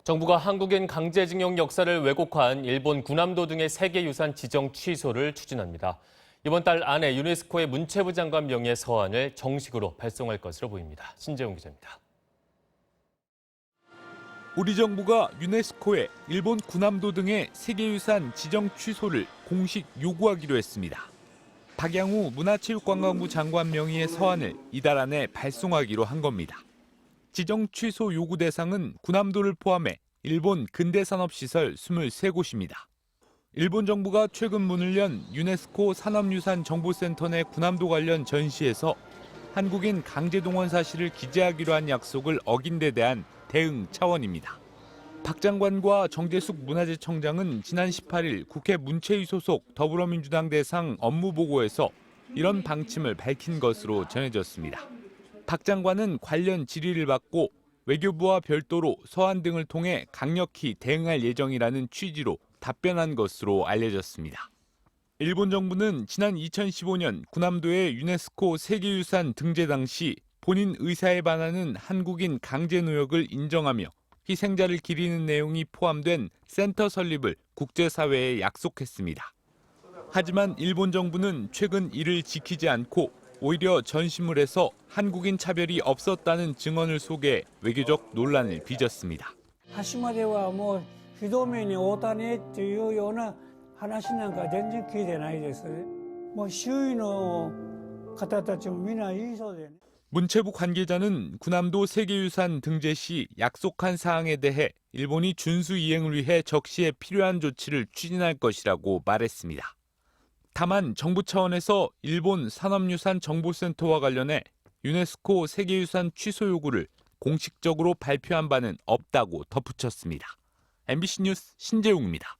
정부가 한국인 강제징용 역사를 왜곡한 일본 군함도 등의 세계유산 지정 취소를 추진합니다. 이번 달 안에 유네스코의 문체부 장관 명의의 서한을 정식으로 발송할 것으로 보입니다. 신재웅 기자입니다. 우리 정부가 유네스코에 일본 군함도 등의 세계유산 지정 취소를 공식 요구하기로 했습니다. 박양우 문화체육관광부 장관 명의의 서한을 이달 안에 발송하기로 한 겁니다. 지정 취소 요구 대상은 군함도를 포함해 일본 근대산업시설 23곳입니다. 일본 정부가 최근 문을 연 유네스코 산업유산정보센터 내 군함도 관련 전시에서 한국인 강제동원 사실을 기재하기로 한 약속을 어긴 데 대한 대응 차원입니다. 박 장관과 정재숙 문화재청장은 지난 18일 국회 문체위 소속 더불어민주당 대상 업무보고에서 이런 방침을 밝힌 것으로 전해졌습니다. 박 장관은 관련 질의를 받고 외교부와 별도로 서한 등을 통해 강력히 대응할 예정이라는 취지로 답변한 것으로 알려졌습니다. 일본 정부는 지난 2015년 군함도의 유네스코 세계유산 등재 당시 본인 의사에 반하는 한국인 강제노역을 인정하며 희생자를 기리는 내용이 포함된 센터 설립을 국제사회에 약속했습니다. 하지만 일본 정부는 최근 이를 지키지 않고 오히려 전시물에서 한국인 차별이 없었다는 증언을 소개해 외교적 논란을 빚었습니다. 端まではもうひどめに会うたねっていうような話なんか全然聞いてないです。もう周囲の方たちもみんな言いそうでね。 문체부 관계자는 군함도 세계유산 등재 시 약속한 사항에 대해 일본이 준수 이행을 위해 적시에 필요한 조치를 추진할 것이라고 말했습니다. 다만 정부 차원에서 일본 산업유산정보센터와 관련해 유네스코 세계유산 취소 요구를 공식적으로 발표한 바는 없다고 덧붙였습니다. MBC 뉴스 신재웅입니다.